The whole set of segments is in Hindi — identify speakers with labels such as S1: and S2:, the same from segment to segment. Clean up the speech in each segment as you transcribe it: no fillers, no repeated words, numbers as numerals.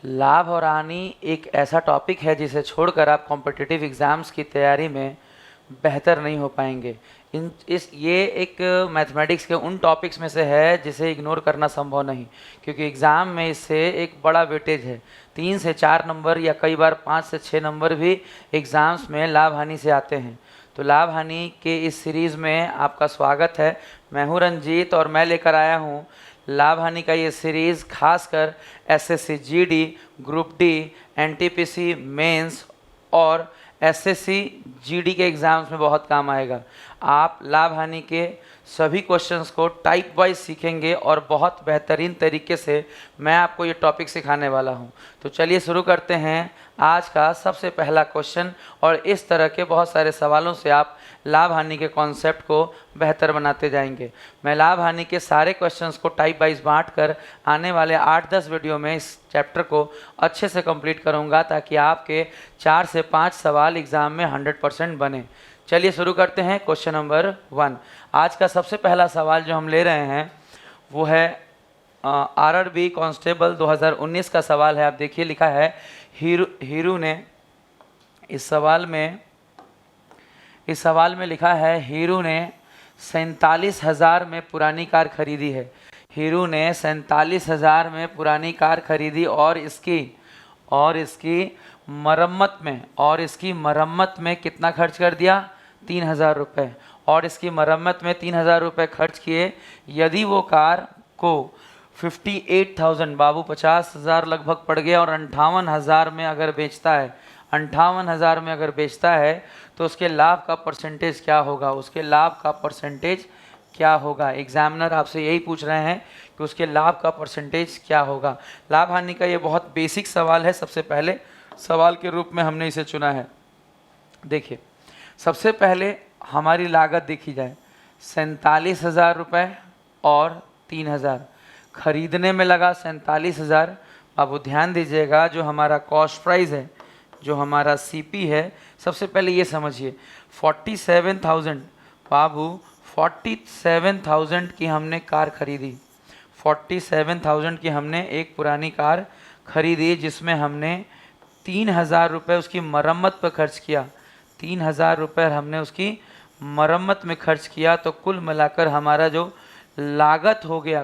S1: लाभ और हानि एक ऐसा टॉपिक है जिसे छोड़कर आप कॉम्पिटिटिव एग्ज़ाम्स की तैयारी में बेहतर नहीं हो पाएंगे। ये एक मैथमेटिक्स के उन टॉपिक्स में से है जिसे इग्नोर करना संभव नहीं, क्योंकि एग्ज़ाम में इससे एक बड़ा वेटेज है। 3 से 4 नंबर या कई बार 5 से 6 नंबर भी एग्ज़ाम्स में लाभ हानि से आते हैं। तो लाभ हानि के इस सीरीज़ में आपका स्वागत है। मैं हूँ रंजीत और मैं लेकर आया हूँ लाभ हानि का ये सीरीज़ खासकर SSC GD, group D, NTPC mains और एसएससी जीडी के एग्ज़ाम्स में बहुत काम आएगा। आप लाभ हानि के सभी क्वेश्चंस को टाइप वाइज सीखेंगे और बहुत बेहतरीन तरीके से मैं आपको ये टॉपिक सिखाने वाला हूँ। तो चलिए शुरू करते हैं आज का सबसे पहला क्वेश्चन, और इस तरह के बहुत सारे सवालों से आप लाभ हानि के कॉन्सेप्ट को बेहतर बनाते जाएंगे। मैं लाभ हानि के सारे क्वेश्चंस को टाइप वाइज बांट कर आने वाले 8-10 वीडियो में इस चैप्टर को अच्छे से कंप्लीट करूंगा, ताकि आपके 4 से 5 सवाल एग्ज़ाम में 100% बने। चलिए शुरू करते हैं क्वेश्चन नंबर 1। आज का सबसे पहला सवाल जो हम ले रहे हैं वो है आरआरबी कांस्टेबल 2019 का सवाल है। आप देखिए लिखा है हीरू ने इस सवाल में लिखा है हीरू ने 47,000 में पुरानी कार खरीदी है। हीरू ने 47,000 में पुरानी कार खरीदी और इसकी मरम्मत में कितना खर्च कर दिया? 3,000 रुपये। और इसकी मरम्मत में 3,000 रुपये खर्च किए। यदि वो कार को 58,000 बाबू 50,000 लगभग पड़ गया और 58,000 में अगर बेचता है तो उसके लाभ का परसेंटेज क्या होगा? एग्जामिनर आपसे यही पूछ रहे हैं कि उसके लाभ का परसेंटेज क्या होगा। लाभ हानि का ये बहुत बेसिक सवाल है, सबसे पहले सवाल के रूप में हमने इसे चुना है। देखिए, सबसे पहले हमारी लागत देखी जाए, 47,000 रुपये और 3,000 खरीदने में लगा। 47,000 अब ध्यान दीजिएगा, जो हमारा कॉस्ट प्राइस है, जो हमारा सीपी है, सबसे पहले ये समझिए 47,000 बाबू 47,000 की हमने कार खरीदी। 47,000 की हमने एक पुरानी कार खरीदी, जिसमें हमने 3,000 रुपये उसकी मरम्मत पर खर्च किया। 3,000 रुपये हमने उसकी मरम्मत में खर्च किया। तो कुल मिलाकर हमारा जो लागत हो गया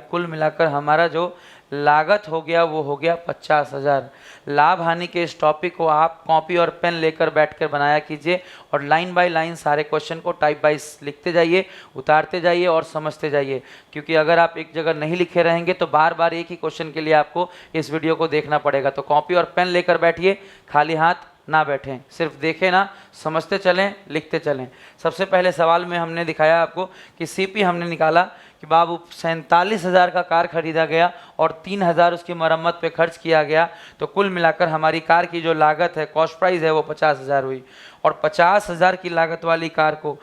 S1: वो हो गया 50,000। लाभ हानि के इस टॉपिक को आप कॉपी और पेन लेकर बैठकर बनाया कीजिए और लाइन बाय लाइन सारे क्वेश्चन को टाइप वाइज लिखते जाइए, उतारते जाइए और समझते जाइए। क्योंकि अगर आप एक जगह नहीं लिखे रहेंगे तो बार बार एक ही क्वेश्चन के लिए आपको इस वीडियो को देखना पड़ेगा। तो कॉपी और पेन लेकर बैठिए, खाली हाथ ना बैठें, सिर्फ देखें ना, समझते चलें, लिखते चलें। सबसे पहले सवाल में हमने दिखाया आपको कि सीपी हमने निकाला कि बाबू 47,000 का कार खरीदा गया और 3,000 उसकी मरम्मत पे खर्च किया गया। तो कुल मिलाकर हमारी कार की जो लागत है, कॉस्ट प्राइस है, वो 50,000 हुई। और 50,000 की लागत वाली कार को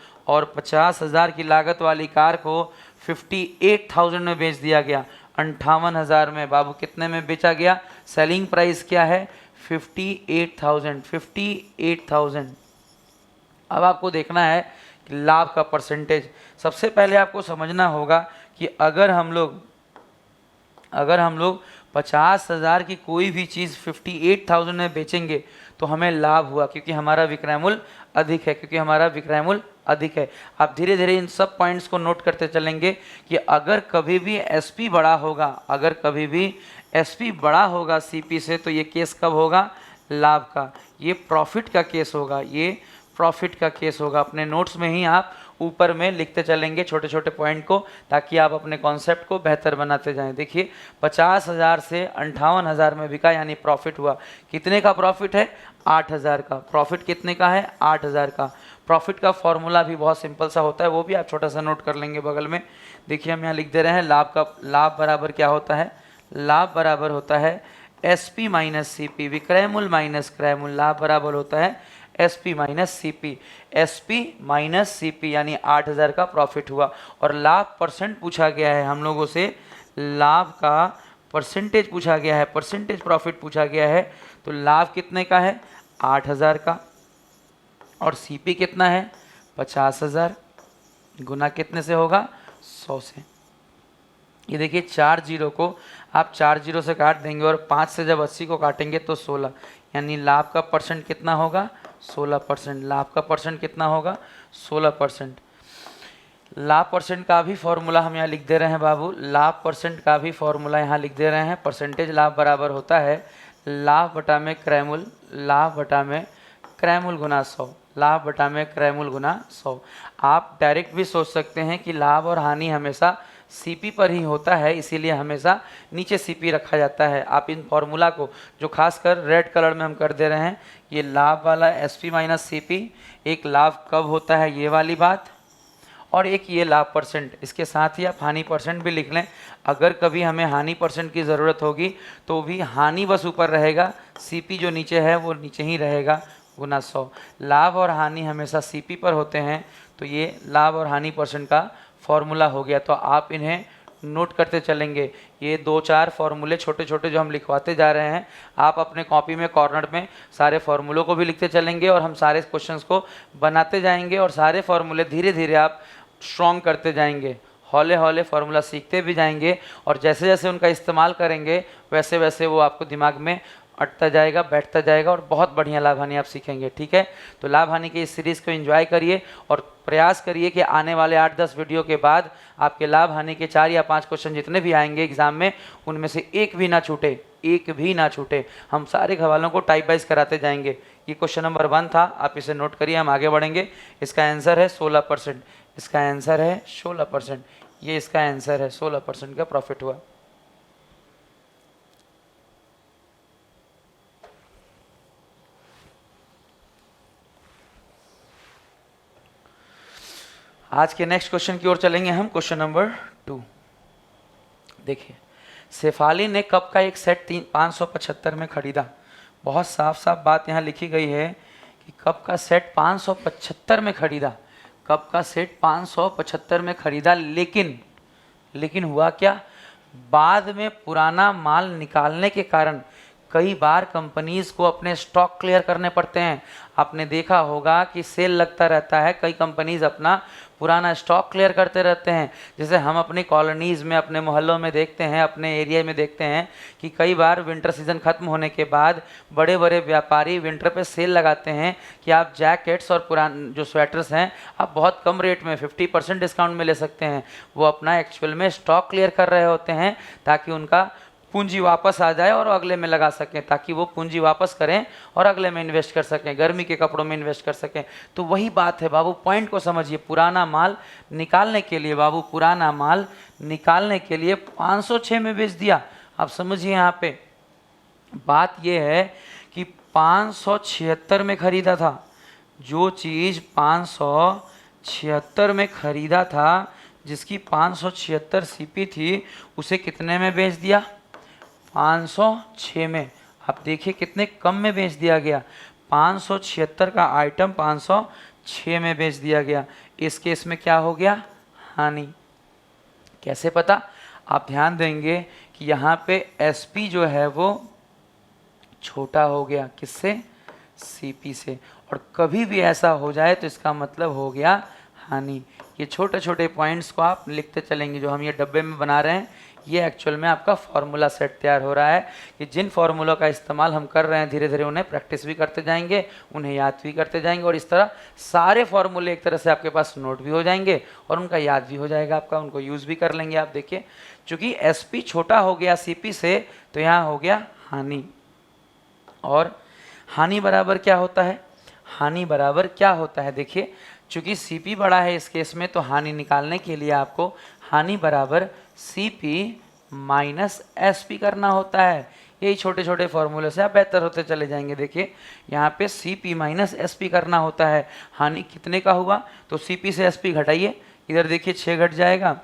S1: 58,000 में बेच दिया गया। 58,000 में बाबू कितने में बेचा गया? सेलिंग प्राइस क्या है? 58,000। अब आपको देखना है कि लाभ का परसेंटेज। सबसे पहले आपको समझना होगा कि अगर हम लोग 50,000 की कोई भी चीज़ 58,000 में बेचेंगे तो हमें लाभ हुआ, क्योंकि हमारा विक्रय मूल्य अधिक है। आप धीरे धीरे इन सब पॉइंट्स को नोट करते चलेंगे कि अगर कभी भी एसपी बड़ा होगा सीपी से, तो ये केस कब होगा? लाभ का। ये प्रॉफिट का केस होगा। अपने नोट्स में ही आप ऊपर में लिखते चलेंगे छोटे छोटे पॉइंट को, ताकि आप अपने कॉन्सेप्ट को बेहतर बनाते जाएं। देखिए, 50,000 से 58,000 में बिका, यानी प्रॉफिट हुआ। कितने का प्रॉफिट है? 8,000 का। प्रॉफिट कितने का है? 8,000 का। प्रॉफिट का फॉर्मूला भी बहुत सिंपल सा होता है, वो भी आप छोटा सा नोट कर लेंगे बगल में। देखिए, हम यहाँ लिख दे रहे हैं लाभ बराबर क्या होता है? लाभ बराबर होता है एसपी माइनस सीपी, विक्रय मूल्य माइनस क्रय मूल्य। लाभ बराबर होता है एसपी माइनस सीपी, यानी 8,000 का प्रॉफिट हुआ। और लाभ परसेंट पूछा गया है हम लोगों से, लाभ का परसेंटेज पूछा गया है, परसेंटेज प्रॉफिट पूछा गया है। तो लाभ कितने का है? 8,000 का। और सीपी कितना है? 50,000। गुना कितने से होगा? 100 से। ये देखिए 4 जीरो को आप 4 जीरो से काट देंगे और 5 से जब 80 को काटेंगे तो 16, यानी लाभ का परसेंट कितना होगा 16%। लाभ का परसेंट कितना होगा 16%। लाभ परसेंट का भी फॉर्मूला हम यहाँ लिख दे रहे हैं बाबू, लाभ परसेंट का भी फॉर्मूला यहाँ लिख दे रहे हैं। परसेंटेज लाभ बराबर होता है लाभ बटा में क्रयमूल, लाभ बटा में क्रयमूल गुना 100, लाभ बटा में क्रयमूल गुना 100। आप डायरेक्ट भी सोच सकते हैं कि लाभ और हानि हमेशा सीपी पर ही होता है, इसीलिए हमेशा नीचे सीपी रखा जाता है। आप इन फॉर्मूला को जो खासकर रेड कलर में हम कर दे रहे हैं, ये लाभ वाला एसपी माइनस सीपी, एक लाभ कब होता है ये वाली बात, और एक ये लाभ परसेंट। इसके साथ ही आप हानि परसेंट भी लिख लें। अगर कभी हमें हानि परसेंट की ज़रूरत होगी तो भी हानि बस ऊपर रहेगा, सीपी जो नीचे है वो नीचे ही रहेगा, गुना 100। लाभ और हानि हमेशा सीपी पर होते हैं, तो ये लाभ और हानि परसेंट का फॉर्मूला हो गया। तो आप इन्हें नोट करते चलेंगे। ये 2-4 फॉर्मूले छोटे छोटे जो हम लिखवाते जा रहे हैं, आप अपने कॉपी में कॉर्नर में सारे फॉर्मूलों को भी लिखते चलेंगे और हम सारे क्वेश्चंस को बनाते जाएंगे और सारे फॉर्मूले धीरे धीरे आप स्ट्रॉन्ग करते जाएंगे, हौले हौले फार्मूला सीखते भी जाएंगे और जैसे जैसे उनका इस्तेमाल करेंगे वैसे वैसे वो आपको दिमाग में अटता जाएगा, बैठता जाएगा और बहुत बढ़िया लाभ हानि आप सीखेंगे। ठीक है, तो लाभ हानि की इस सीरीज़ को एंजॉय करिए और प्रयास करिए कि आने वाले 8-10 वीडियो के बाद आपके लाभ हानि के 4 या 5 क्वेश्चन जितने भी आएंगे एग्जाम में, उनमें से एक भी ना छूटे, एक भी ना छूटे। हम सारे सवालों को टाइप वाइज कराते जाएंगे। ये क्वेश्चन नंबर 1 था, आप इसे नोट करिए, हम आगे बढ़ेंगे। इसका आंसर है 16%, इसका आंसर है 16%, ये इसका आंसर है 16% का प्रॉफिट हुआ। आज के नेक्स्ट क्वेश्चन की ओर चलेंगे हम, क्वेश्चन नंबर 2। देखिए, शेफाली ने कप का एक सेट 575 में खरीदा। बहुत साफ साफ बात यहाँ लिखी गई है कि कप का सेट 575 में खरीदा, कप का सेट 575 में खरीदा, लेकिन हुआ क्या, बाद में पुराना माल निकालने के कारण कई बार कंपनीज को अपने स्टॉक क्लियर करने पड़ते हैं। आपने देखा होगा कि सेल लगता रहता है, कई कंपनीज अपना पुराना स्टॉक क्लियर करते रहते हैं। जैसे हम अपनी कॉलोनीज़ में, अपने मोहल्लों में देखते हैं, अपने एरिया में देखते हैं कि कई बार विंटर सीजन ख़त्म होने के बाद बड़े बड़े व्यापारी विंटर पे सेल लगाते हैं कि आप जैकेट्स और पुराने जो स्वेटर्स हैं आप बहुत कम रेट में 50% डिस्काउंट में ले सकते हैं। वो अपना एक्चुअल में स्टॉक क्लियर कर रहे होते हैं ताकि उनका पूंजी वापस आ जाए और अगले में लगा सकें, ताकि वो पूंजी वापस करें और अगले में इन्वेस्ट कर सकें, गर्मी के कपड़ों में इन्वेस्ट कर सकें। तो वही बात है बाबू, पॉइंट को समझिए। पुराना माल निकालने के लिए बाबू, पुराना माल निकालने के लिए 506 में बेच दिया। आप समझिए, यहाँ पे बात ये है कि 576 में खरीदा था, जो चीज़ 576 में खरीदा था, जिसकी 576 सीपी थी, उसे कितने में बेच दिया, 506 में। आप देखिए कितने कम में बेच दिया गया, 576 का आइटम 506 में बेच दिया गया। इस केस में क्या हो गया, हानि। कैसे पता, आप ध्यान देंगे कि यहाँ पे एसपी जो है वो छोटा हो गया, किससे, सीपी से। और कभी भी ऐसा हो जाए तो इसका मतलब हो गया हानि। ये छोटे छोटे पॉइंट्स को आप लिखते चलेंगे। जो हम ये डब्बे में बना रहे हैं, ये एक्चुअल में आपका फॉर्मूला सेट तैयार हो रहा है कि जिन फार्मूलों का इस्तेमाल हम कर रहे हैं, धीरे धीरे उन्हें प्रैक्टिस भी करते जाएंगे, उन्हें याद भी करते जाएंगे और इस तरह सारे फार्मूले एक तरह से आपके पास नोट भी हो जाएंगे और उनका याद भी हो जाएगा आपका, उनको यूज़ भी कर लेंगे आप। देखिए, चूँकि एसपी छोटा हो गया सीपी से, तो यहाँ हो गया हानि। और हानि बराबर क्या होता है, हानि बराबर क्या होता है, देखिए, चूँकि सीपी बड़ा है इस केस में, तो हानि निकालने के लिए आपको हानि बराबर सीपी माइनस एसपी करना होता है। यही छोटे छोटे फॉर्मूले से आप बेहतर होते चले जाएंगे। देखिए, यहाँ पे सीपी माइनस एसपी करना होता है। हानि कितने का हुआ, तो सीपी से एसपी घटाइए, इधर देखिए 6 घट जाएगा,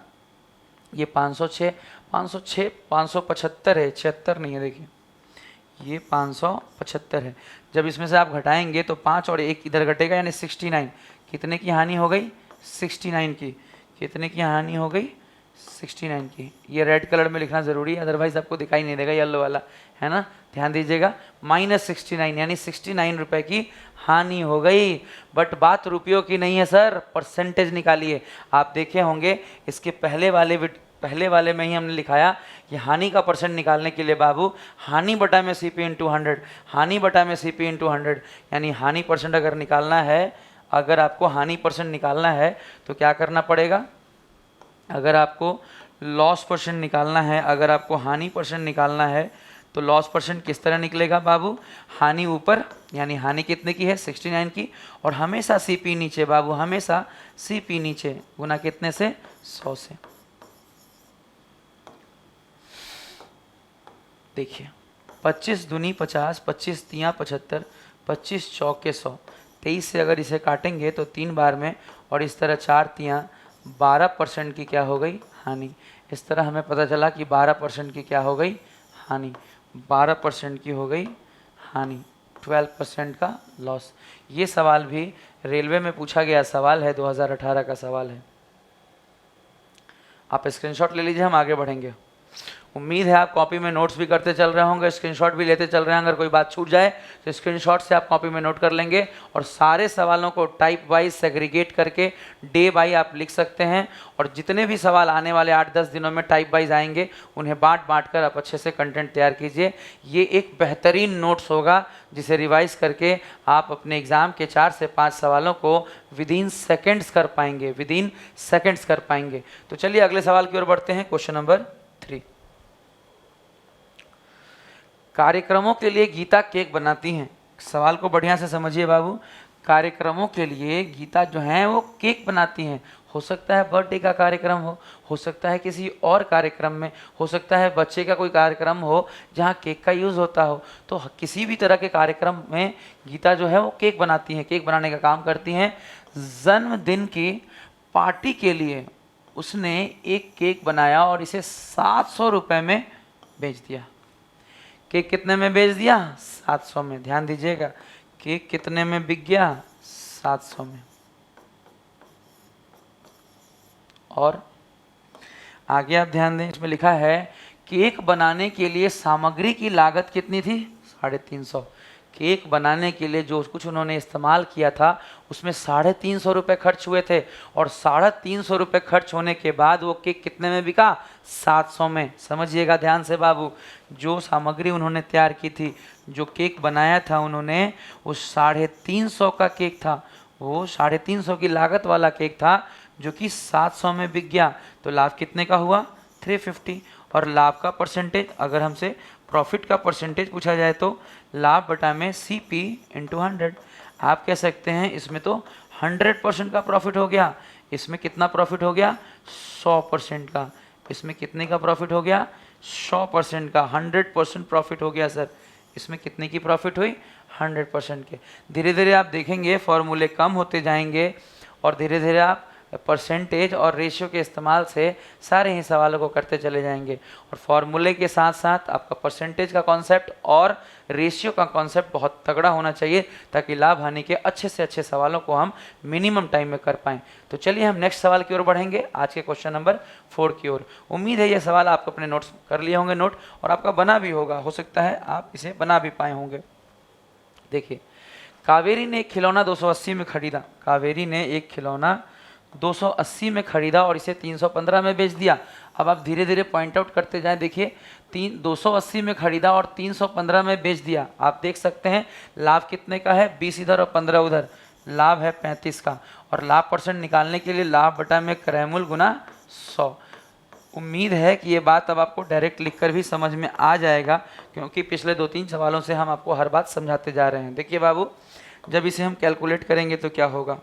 S1: ये 506, 506 575 है, 76 नहीं है, देखिए ये 575 है। जब इसमें से आप घटाएंगे तो 5 और 1 इधर घटेगा, यानी 69। कितने की हानि हो गई, 69 की। कितने की हानि हो गई, 69 की। ये रेड कलर में लिखना ज़रूरी है, अदरवाइज आपको दिखाई नहीं देगा, येलो वाला है ना, ध्यान दीजिएगा। -69 यानी 69 रुपए की हानि हो गई। बट बात रुपयों की नहीं है सर, परसेंटेज निकालिए। आप देखे होंगे इसके पहले वाले पहले वाले में ही हमने लिखाया कि हानि का परसेंट निकालने के लिए बाबू हानि बटा में सीपी इंटू 100, हानि बटा में सीपी इंटू 100, यानी हानि परसेंट अगर निकालना है, अगर आपको हानि परसेंट निकालना है तो क्या करना पड़ेगा, अगर आपको लॉस परसेंट निकालना है, अगर आपको हानि परसेंट निकालना है तो लॉस परसेंट किस तरह निकलेगा बाबू, हानि ऊपर, यानी हानि कितने की है 69 की, और हमेशा सीपी नीचे बाबू, हमेशा सीपी नीचे, गुना कितने से 100 से। देखिए 25 दूनी 50, 25 तियाँ 75, 25 चौके 100, 23 से अगर इसे काटेंगे तो 3 बार में, और इस तरह 4 तियाँ 12% की क्या हो गई, हानि। इस तरह हमें पता चला कि 12% की क्या हो गई, हानि, 12% की हो गई हानि, 12% का लॉस। ये सवाल भी रेलवे में पूछा गया सवाल है, 2018 का सवाल है। आप स्क्रीनशॉट ले लीजिए, हम आगे बढ़ेंगे। उम्मीद है आप कॉपी में नोट्स भी करते चल रहे होंगे, स्क्रीनशॉट भी लेते चल रहे हैं। अगर कोई बात छूट जाए तो स्क्रीनशॉट से आप कॉपी में नोट कर लेंगे, और सारे सवालों को टाइप वाइज सेग्रीगेट करके डे बाई आप लिख सकते हैं, और जितने भी सवाल आने वाले 8-10 दिनों में टाइप वाइज आएंगे उन्हें बांट बांट कर आप अच्छे से कंटेंट तैयार कीजिए। ये एक बेहतरीन नोट्स होगा जिसे रिवाइज करके आप अपने एग्जाम के 4 से 5 सवालों को विदिन सेकेंड्स कर पाएंगे, विदिन सेकेंड्स कर पाएंगे। तो चलिए अगले सवाल की ओर बढ़ते हैं। क्वेश्चन नंबर 3, कार्यक्रमों के लिए गीता केक बनाती हैं। सवाल को बढ़िया से समझिए बाबू, कार्यक्रमों के लिए गीता जो है वो केक बनाती हैं। हो सकता है बर्थडे का कार्यक्रम हो सकता है किसी और कार्यक्रम में, हो सकता है बच्चे का कोई कार्यक्रम हो जहाँ केक का यूज़ होता हो। तो किसी भी तरह के कार्यक्रम में गीता जो है वो केक बनाती हैं, केक बनाने का काम करती हैं। जन्मदिन की पार्टी के लिए उसने एक केक बनाया और इसे 700 रुपये में बेच दिया। केक कितने में बेच दिया, 700 में। ध्यान दीजिएगा, केक कितने में बिक गया, 700 में। और आगे आप ध्यान दें, इसमें लिखा है केक बनाने के लिए सामग्री की लागत कितनी थी, 350। केक बनाने के लिए जो कुछ उन्होंने इस्तेमाल किया था उसमें 350 रुपये खर्च हुए थे, और 350 रुपये खर्च होने के बाद वो केक कितने में बिका, 700 में। समझिएगा ध्यान से बाबू, जो सामग्री उन्होंने तैयार की थी, जो केक बनाया था उन्होंने, वो 350 का केक था, वो 350 की लागत वाला केक था जो कि 700 में बिक गया। तो लाभ कितने का हुआ, 350। और लाभ का परसेंटेज, अगर हमसे प्रॉफिट का परसेंटेज पूछा जाए तो लाभ बटा में सी पी इंटू 100। आप कह सकते हैं इसमें तो 100% का प्रॉफिट हो गया। इसमें कितना प्रॉफिट हो गया, 100% का। इसमें कितने का प्रॉफिट हो गया, 100% का। 100% प्रॉफिट हो गया सर। इसमें कितने की प्रॉफिट हुई, 100% के। धीरे धीरे आप देखेंगे फॉर्मूले कम होते जाएंगे, और धीरे धीरे आप परसेंटेज और रेशियो के इस्तेमाल से सारे ही सवालों को करते चले जाएंगे। और फॉर्मूले के साथ साथ आपका परसेंटेज का कॉन्सेप्ट और रेशियो का कॉन्सेप्ट बहुत तगड़ा होना चाहिए, ताकि लाभ हानि के अच्छे से अच्छे सवालों को हम मिनिमम टाइम में कर पाएँ। तो चलिए हम नेक्स्ट सवाल की ओर बढ़ेंगे, आज के क्वेश्चन नंबर 4 की ओर। उम्मीद है ये सवाल आप अपने नोट्स कर लिए होंगे नोट, और आपका बना भी होगा, हो सकता है आप इसे बना भी पाए होंगे। देखिए, कावेरी ने एक खिलौना 280 में खरीदा। कावेरी ने एक खिलौना 280 में खरीदा और इसे 315 में बेच दिया। अब आप धीरे धीरे पॉइंट आउट करते जाएं। देखिए, 280 में खरीदा और 315 में बेच दिया। आप देख सकते हैं लाभ कितने का है, 20 इधर और 15 उधर, लाभ है 35 का। और लाभ परसेंट निकालने के लिए लाभ बटा में क्रयमूल्य गुना 100। उम्मीद है कि ये बात अब आपको डायरेक्ट लिखकर भी समझ में आ जाएगा, क्योंकि पिछले 2-3 सवालों से हम आपको हर बात समझाते जा रहे हैं। देखिए बाबू, जब इसे हम कैलकुलेट करेंगे तो क्या होगा,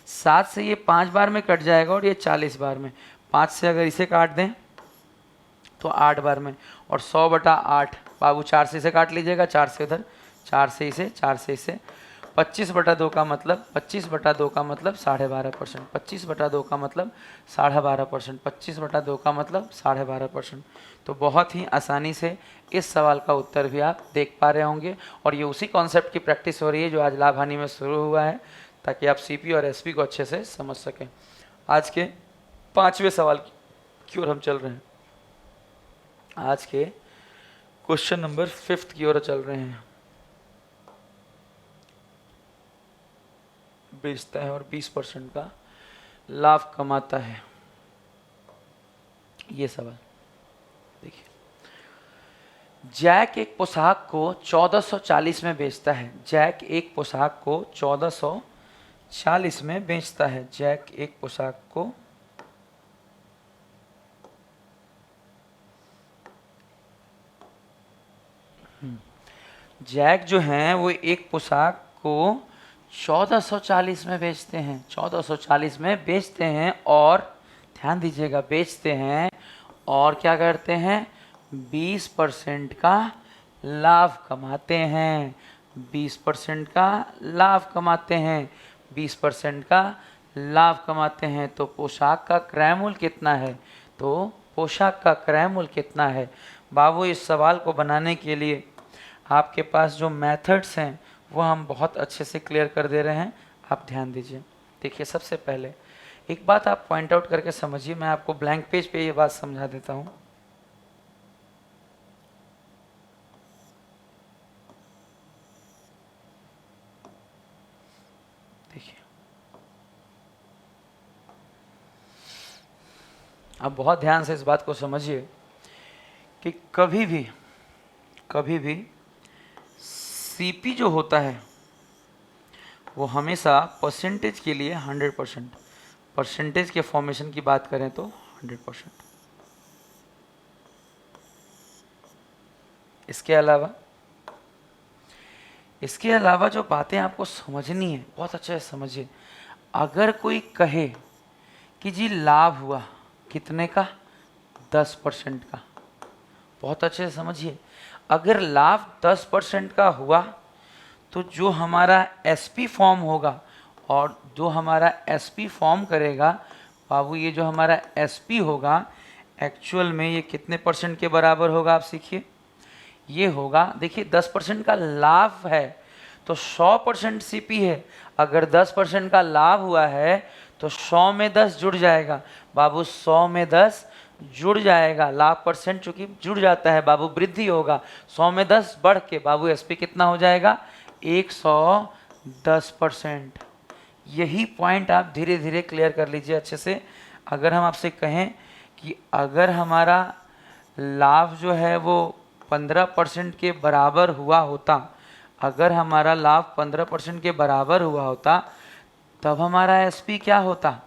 S1: 7 से ये 5 बार में कट जाएगा और ये 40 बार में। 5 से अगर इसे काट दें तो 8 बार में, और 100 बटा 8 बाबू 4 से इसे काट लीजिएगा, 4 से उधर, 4 से इसे, 4 से इसे। 25 बटा 2 का मतलब 25 बटा 2 का मतलब 12.5%। 25 बटा 2 का मतलब 12.5%। 25 बटा 2 का मतलब 12.5%। तो बहुत ही आसानी से इस सवाल का उत्तर भी आप देख पा रहे होंगे, और ये उसी कॉन्सेप्ट की प्रैक्टिस हो रही है जो आज लाभ हानि में शुरू हुआ है, ताकि आप सीपी और एसपी को अच्छे से समझ सकें। आज के 5वें सवाल की ओर हम चल रहे हैं। आज के क्वेश्चन नंबर 5 की ओर चल रहे हैं। बेचता है और 20% का लाभ कमाता है। ये सवाल देखिए, जैक एक पोशाक को 1440 में बेचता है। जैक एक पोशाक को 1440 में बेचता है। जैक एक पोशाक को जैक जो हैं वो एक पोशाक को 1440 में बेचते हैं। 1440 में बेचते हैं और ध्यान दीजिएगा, बेचते हैं और क्या करते हैं, 20% का लाभ कमाते हैं। 20% का लाभ कमाते हैं। 20% का लाभ कमाते हैं। तो पोशाक का क्रय मूल्य कितना है? तो पोशाक का क्रय मूल्य कितना है? बाबू, इस सवाल को बनाने के लिए आपके पास जो मेथड्स हैं वो हम बहुत अच्छे से क्लियर कर दे रहे हैं, आप ध्यान दीजिए। देखिए, सबसे पहले एक बात आप पॉइंट आउट करके समझिए। मैं आपको ब्लैंक पेज पे ये बात समझा देता हूँ। देखिए, आप बहुत ध्यान से इस बात को समझिए कि कभी भी सीपी जो होता है वो हमेशा परसेंटेज के लिए 100%, परसेंटेज के फॉर्मेशन की बात करें तो 100%। इसके अलावा जो बातें आपको समझनी है, बहुत अच्छे से समझिए। अगर कोई कहे कि जी लाभ हुआ कितने का, 10% का, बहुत अच्छे से समझिए। अगर लाभ 10% का हुआ तो जो हमारा एसपी फॉर्म होगा, और जो हमारा एसपी फॉर्म करेगा बाबू, ये जो हमारा एसपी होगा एक्चुअल में ये कितने परसेंट के बराबर होगा? आप सीखिए, ये होगा, देखिए 10% का लाभ है तो 100% सीपी है। अगर 10% का लाभ हुआ है तो 100 में 10 जुड़ जाएगा बाबू, 100 में 10 जुड़ जाएगा। लाभ परसेंट चूंकि जुड़ जाता है बाबू, वृद्धि होगा। 100 में 10 बढ़ के बाबू एसपी कितना हो जाएगा? 110%। यही पॉइंट आप धीरे धीरे क्लियर कर लीजिए अच्छे से। अगर हम आपसे कहें कि अगर हमारा लाभ जो है वो 15% के बराबर हुआ होता, अगर हमारा लाभ 15% के बराबर हुआ होता, तब हमारा एसपी क्या होता?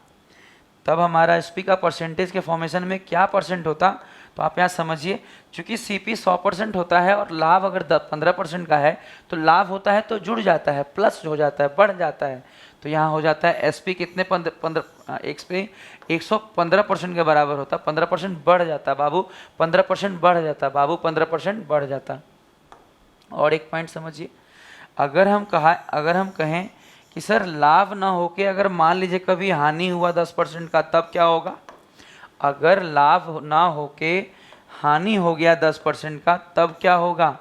S1: तब हमारा एसपी का परसेंटेज के फॉर्मेशन में क्या परसेंट होता? तो आप यहाँ समझिए, चूंकि सीपी 100% होता है और लाभ अगर 15% का है तो लाभ होता है तो जुड़ जाता है, प्लस हो जाता है, बढ़ जाता है। तो यहाँ हो जाता है एसपी कितने 115% के बराबर होता, 15% बढ़ जाता बाबू, 15% बढ़ जाता बाबू, 15% बढ़ जाता। और एक पॉइंट समझिए, अगर हम कहें कि सर लाभ ना होके अगर मान लीजिए कभी हानि हुआ 10% का, तब क्या होगा? अगर लाभ ना होके हानि हो गया 10% का, तब क्या होगा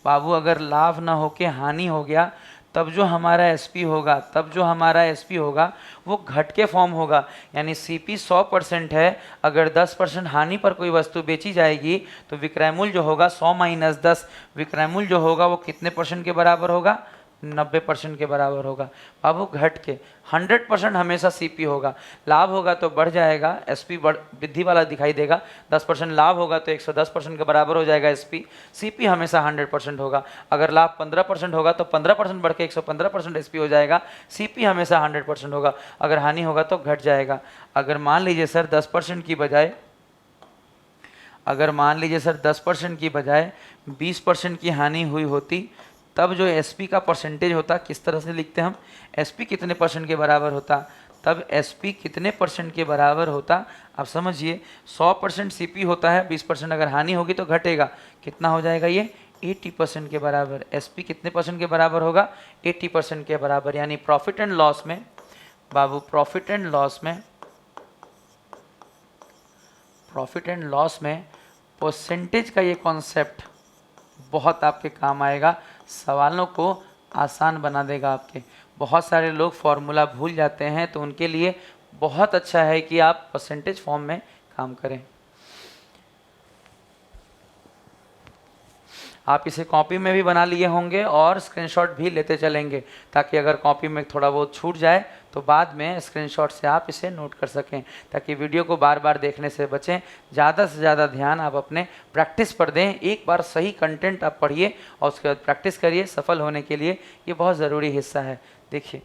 S1: बाबू? अगर लाभ ना होके हानि हो गया तब जो हमारा एसपी होगा वो घट के फॉर्म होगा। यानी सीपी 100% है, अगर 10% हानि पर कोई वस्तु बेची जाएगी तो विक्रय मूल्य जो होगा 100 माइनस 10, विक्रय मूल्य जो होगा वो कितने परसेंट के बराबर होगा? 90% के बराबर होगा बाबू, घट के। 100% हमेशा सीपी होगा। लाभ होगा तो बढ़ जाएगा, एसपी वृद्धि वाला दिखाई देगा। 10% लाभ होगा तो 110% के बराबर हो जाएगा एसपी। सीपी हमेशा 100% होगा। अगर लाभ 15% होगा तो 15% बढ़ के 115% एसपी हो जाएगा। सीपी हमेशा 100% होगा। अगर हानि होगा तो घट जाएगा। अगर मान लीजिए सर 10% की बजाय 20% की हानि हुई होती, तब जो एसपी का परसेंटेज होता, किस तरह से लिखते हैं हम? एसपी कितने परसेंट के बराबर होता? तब एसपी कितने परसेंट के बराबर होता? आप समझिए, 100% सीपी होता है, 20% अगर हानि होगी तो घटेगा। कितना हो जाएगा ये? 80% के बराबर। एसपी कितने परसेंट के बराबर होगा? 80% के बराबर। यानी प्रॉफिट एंड लॉस में बाबू, प्रॉफिट एंड लॉस में परसेंटेज का ये कॉन्सेप्ट बहुत आपके काम आएगा, सवालों को आसान बना देगा आपके। बहुत सारे लोग फॉर्मूला भूल जाते हैं, तो उनके लिए बहुत अच्छा है कि आप परसेंटेज फॉर्म में काम करें। आप इसे कॉपी में भी बना लिए होंगे और स्क्रीनशॉट भी लेते चलेंगे, ताकि अगर कॉपी में थोड़ा बहुत छूट जाए तो बाद में स्क्रीनशॉट से आप इसे नोट कर सकें, ताकि वीडियो को बार बार देखने से बचें। ज़्यादा से ज़्यादा ध्यान आप अपने प्रैक्टिस पर दें। एक बार सही कंटेंट आप पढ़िए और उसके बाद प्रैक्टिस करिए। सफल होने के लिए ये बहुत ज़रूरी हिस्सा है। देखिए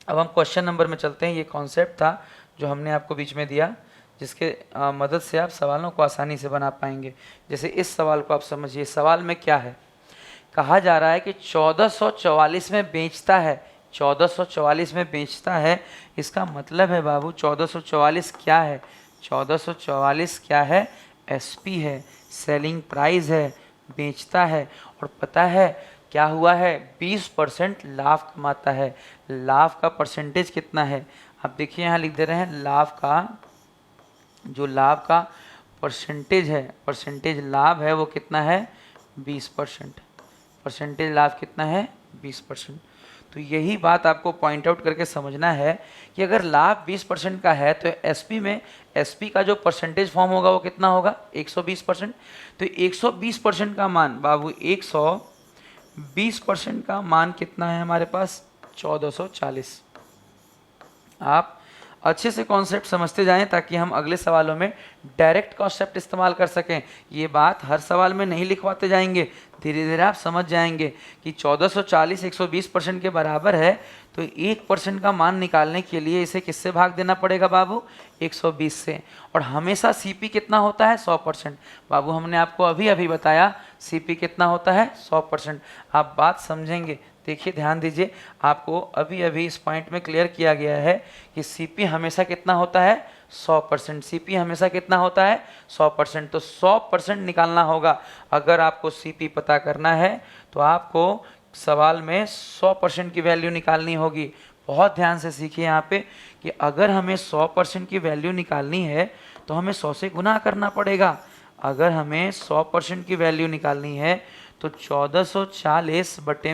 S1: अब हम क्वेश्चन नंबर में चलते हैं। ये कॉन्सेप्ट था जो हमने आपको बीच में दिया, जिसके मदद से आप सवालों को आसानी से बना पाएंगे। जैसे इस सवाल को आप समझिए। सवाल में क्या है, कहा जा रहा है कि 1444 में बेचता है। 1444 में बेचता है, इसका मतलब है बाबू 1444 क्या है? 1444 क्या है? एसपी है, सेलिंग प्राइस है, बेचता है। और पता है क्या हुआ है? 20% लाभ कमाता है। लाभ का परसेंटेज कितना है? आप देखिए यहाँ लिख दे रहे हैं, लाभ का परसेंटेज है, परसेंटेज लाभ है वो कितना है? 20%। परसेंटेज लाभ कितना है? 20%। तो यही बात आपको पॉइंट आउट करके समझना है कि अगर लाभ 20% का है तो एसपी में एसपी का जो परसेंटेज फॉर्म होगा वो कितना होगा? 120%। तो 120% का मान बाबू, 120% का मान कितना है हमारे पास? 1440। आप अच्छे से कॉन्सेप्ट समझते जाएं ताकि हम अगले सवालों में डायरेक्ट कॉन्सेप्ट इस्तेमाल कर सकें। ये बात हर सवाल में नहीं लिखवाते जाएंगे, धीरे धीरे आप समझ जाएंगे कि 1440 120% के बराबर है। तो 1% का मान निकालने के लिए इसे किससे भाग देना पड़ेगा बाबू? 120 से। और हमेशा सीपी कितना होता है? 100%। बाबू हमने आपको अभी अभी बताया सीपी कितना होता है? 100%। आप बात समझेंगे। देखिए ध्यान दीजिए, आपको अभी अभी इस पॉइंट में क्लियर किया गया है कि सीपी हमेशा कितना होता है? 100%। सीपी हमेशा कितना होता है? 100%। तो 100% निकालना होगा। अगर आपको सीपी पता करना है तो आपको सवाल में 100% की वैल्यू निकालनी होगी। बहुत ध्यान से सीखिए यहाँ पे कि अगर हमें 100% की वैल्यू निकालनी है तो हमें 100 से गुना करना पड़ेगा। अगर हमें 100% की वैल्यू निकालनी है तो 1440 बटे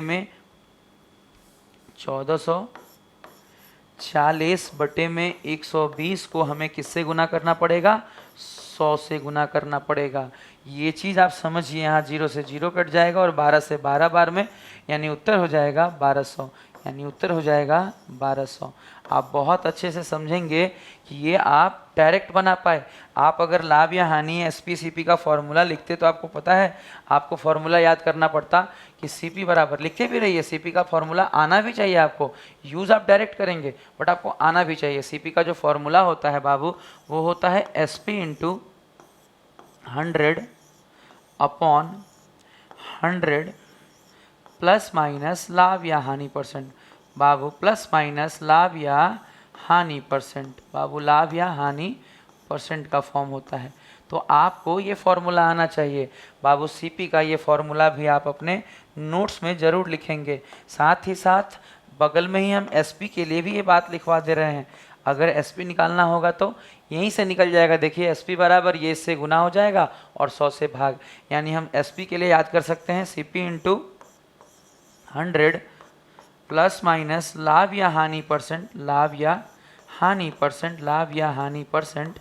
S1: में 120 को हमें किससे गुना करना पड़ेगा? 100 से गुना करना पड़ेगा। ये चीज़ आप समझिए। यहाँ 0 से 0 कट जाएगा और 12 से 12 बार में, यानी उत्तर हो जाएगा 1200। यानी उत्तर हो जाएगा 1200। आप बहुत अच्छे से समझेंगे कि ये आप डायरेक्ट बना पाए। आप अगर लाभ या हानि एसपीसीपी का फॉर्मूला लिखते तो आपको पता है, आपको फॉर्मूला याद करना पड़ता कि सीपी बराबर, लिखे भी रहिए, सीपी का फॉर्मूला आना भी चाहिए आपको। यूज़ आप डायरेक्ट करेंगे बट आपको आना भी चाहिए। सीपी का जो फॉर्मूला होता है बाबू वो होता है SP into 100 upon 100 plus minus लाभ या हानि परसेंट। बाबू प्लस माइनस लाभ या हानि परसेंट। बाबू लाभ या हानि परसेंट का फॉर्म होता है। तो आपको ये फॉर्मूला आना चाहिए बाबू। सीपी का ये फॉर्मूला भी आप अपने नोट्स में ज़रूर लिखेंगे। साथ ही साथ बगल में ही हम एसपी के लिए भी ये बात लिखवा दे रहे हैं। अगर एसपी निकालना होगा तो यहीं से निकल जाएगा। देखिए एसपी बराबर ये इससे गुना हो जाएगा और 100 से भाग, यानी हम एसपी के लिए याद कर सकते हैं सीपी इंटू 100 प्लस माइनस लाभ या हानि परसेंट, लाभ या हानि परसेंट, लाभ या हानि परसेंट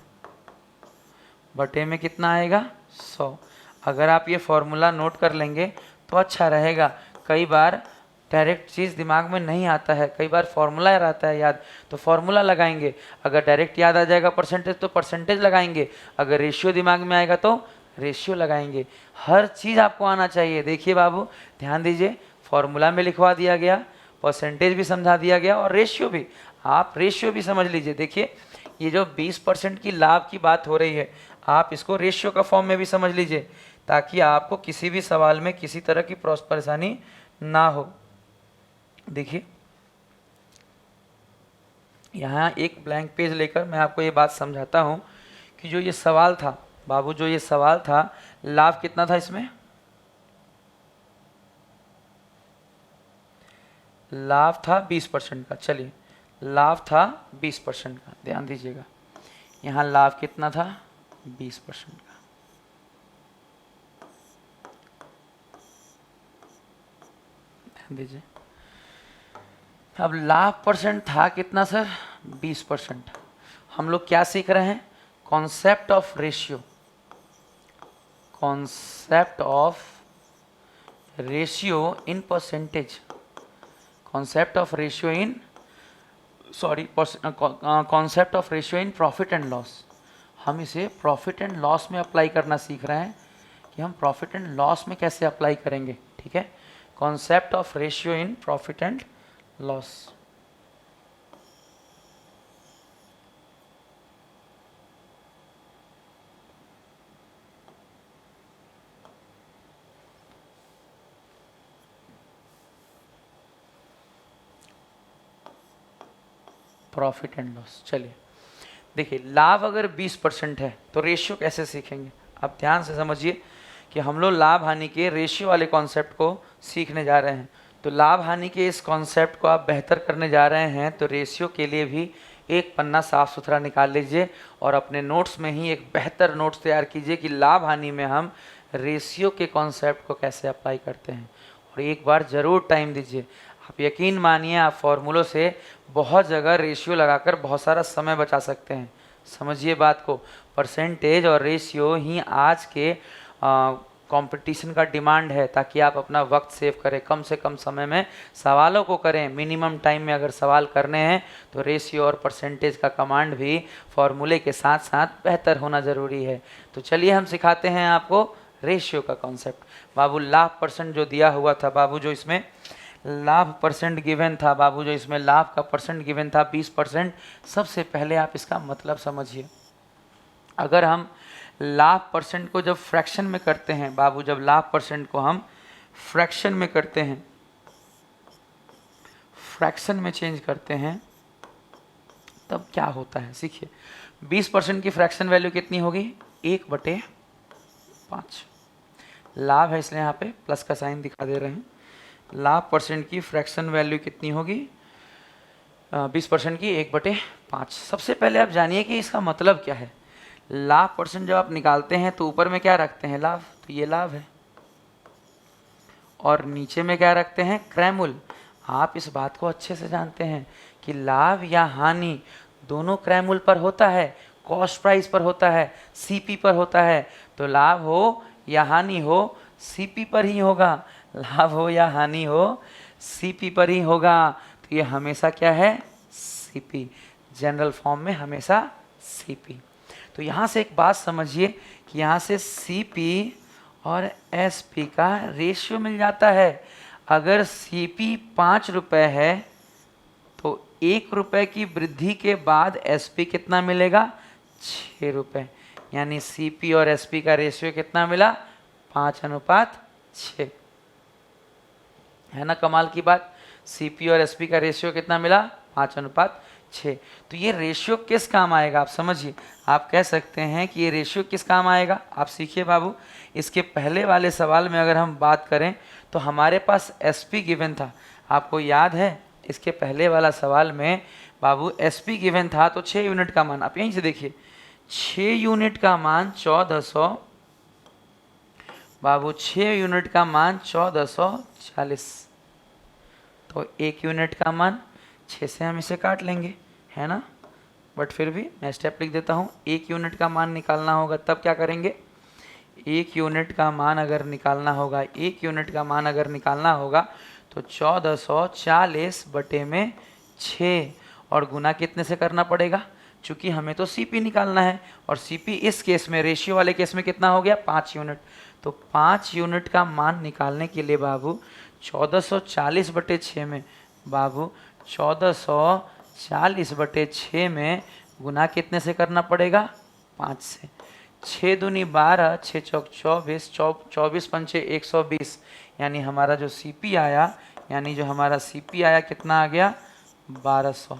S1: बटे में कितना आएगा? 100। अगर आप ये फॉर्मूला नोट कर लेंगे तो अच्छा रहेगा। कई बार डायरेक्ट चीज़ दिमाग में नहीं आता है, कई बार फॉर्मूला रहता है याद, तो फॉर्मूला लगाएंगे। अगर डायरेक्ट याद आ जाएगा परसेंटेज तो परसेंटेज लगाएंगे। अगर रेशियो दिमाग में आएगा तो रेशियो लगाएंगे। हर चीज़ आपको आना चाहिए। देखिए बाबू ध्यान दीजिए, फॉर्मूला में लिखवा दिया गया, परसेंटेज भी समझा दिया गया और रेशियो भी। आप रेशियो भी समझ लीजिए। देखिए ये जो 20% की लाभ की बात हो रही है, आप इसको रेशियो का फॉर्म में भी समझ लीजिए ताकि आपको किसी भी सवाल में किसी तरह की परेशानी ना हो। देखिए यहाँ एक ब्लैंक पेज लेकर मैं आपको ये बात समझाता हूँ कि जो ये सवाल था बाबू, जो ये सवाल था, लाभ कितना था इसमें? लाभ था 20% का। चलिए लाभ था 20% का, ध्यान दीजिएगा। यहाँ लाभ कितना था? 20% का। ध्यान दीजिए, अब लाभ परसेंट था कितना सर? 20%। हम लोग क्या सीख रहे हैं? Concept of ratio. Concept of ratio in percentage. Concept of ratio in concept of ratio in profit and loss. हम इसे प्रॉफिट एंड लॉस में अप्लाई करना सीख रहे हैं कि हम प्रॉफिट एंड लॉस में कैसे अप्लाई करेंगे। ठीक है, concept of ratio in profit and loss. Profit and loss. चलिए देखिए, लाभ अगर 20% है तो रेशियो कैसे सीखेंगे। आप ध्यान से समझिए कि हम लोग लाभ हानि के रेशियो वाले कॉन्सेप्ट को सीखने जा रहे हैं। तो लाभ हानि के इस कॉन्सेप्ट को आप बेहतर करने जा रहे हैं तो रेशियो के लिए भी एक पन्ना साफ सुथरा निकाल लीजिए और अपने नोट्स में ही एक बेहतर नोट्स तैयार कीजिए कि लाभ हानि में हम रेशियो के कॉन्सेप्ट को कैसे अप्लाई करते हैं। और एक बार ज़रूर टाइम दीजिए। आप यकीन मानिए, आप फॉर्मूलों से बहुत जगह रेशियो लगाकर बहुत सारा समय बचा सकते हैं। समझिए बात को, परसेंटेज और रेशियो ही आज के कंपटीशन का डिमांड है, ताकि आप अपना वक्त सेव करें, कम से कम समय में सवालों को करें। मिनिमम टाइम में अगर सवाल करने हैं तो रेशियो और परसेंटेज का कमांड भी फॉर्मूले के साथ साथ बेहतर होना ज़रूरी है। तो चलिए हम सिखाते हैं आपको रेशियो का कॉन्सेप्ट। बाबू लाभ परसेंट जो दिया हुआ था, बाबू जो इसमें लाभ परसेंट गिवन था, बाबू जो इसमें लाभ का परसेंट गिवन था 20%। सबसे पहले आप इसका मतलब समझिए। अगर हम लाभ परसेंट को जब फ्रैक्शन में करते हैं, बाबू जब लाभ परसेंट को हम फ्रैक्शन में करते हैं, फ्रैक्शन में चेंज करते हैं, तब क्या होता है सीखिए। 20% की फ्रैक्शन वैल्यू कितनी होगी, 1/5। लाभ है इसलिए यहाँ पे प्लस का साइन दिखा दे रहे हैं। लाभ परसेंट की फ्रैक्शन वैल्यू कितनी होगी, 20% की 1/5। सबसे पहले आप जानिए कि इसका मतलब क्या है। लाभ परसेंट जब आप निकालते हैं तो ऊपर में क्या रखते हैं, लाभ, तो ये लाभ है, और नीचे में क्या रखते हैं, क्रयमूल्य। आप इस बात को अच्छे से जानते हैं कि लाभ या हानि दोनों क्रयमूल्य पर होता है, कॉस्ट प्राइस पर होता है, सीपी पर होता है। तो लाभ हो या हानि हो, सीपी पर ही होगा। लाभ हो या हानि हो, सीपी पर ही होगा। तो ये हमेशा क्या है, सीपी, जनरल फॉर्म में हमेशा सीपी। तो यहाँ से एक बात समझिए कि यहाँ से सीपी और एसपी का रेशियो मिल जाता है। अगर सीपी 5 रुपये है तो 1 रुपये की वृद्धि के बाद एसपी कितना मिलेगा, 6 रुपये। यानी सीपी और एसपी का रेशियो कितना मिला, 5:6। है ना कमाल की बात। सीपी और एसपी का रेशियो कितना मिला, 5:6। तो ये रेशियो किस काम आएगा आप समझिए। आप कह सकते हैं कि ये रेशियो किस काम आएगा, आप सीखिए बाबू। इसके पहले वाले सवाल में अगर हम बात करें तो हमारे पास एसपी गिवन था, आपको याद है। इसके पहले वाला सवाल में बाबू एसपी गिवन था, तो 6 यूनिट का मान, आप यहीं से देखिए, 6 यूनिट का मान 1400, बाबू 6 यूनिट का मान 1440। तो 1 यूनिट का मान 6 से हम इसे काट लेंगे, है ना। बट फिर भी मैं स्टेप लिख देता हूँ। 1 यूनिट का मान निकालना होगा, तब क्या करेंगे, 1 यूनिट का मान अगर निकालना होगा, 1 यूनिट का मान अगर निकालना होगा तो 1440 बटे में 6 और गुना कितने से करना पड़ेगा, चूँकि हमें तो सीपी निकालना है, और सीपी इस केस में, रेशियो वाले केस में कितना हो गया, 5 यूनिट। तो 5 यूनिट का मान निकालने के लिए बाबू 1440 बटे 6 में, बाबू 1440 बटे 6 में गुना कितने से करना पड़ेगा, 5 से। 6 दूनी 12, 6 चौक 24, 24 पंचे 120। यानी हमारा जो सीपी आया, यानी जो हमारा सीपी आया कितना आ गया, 1200।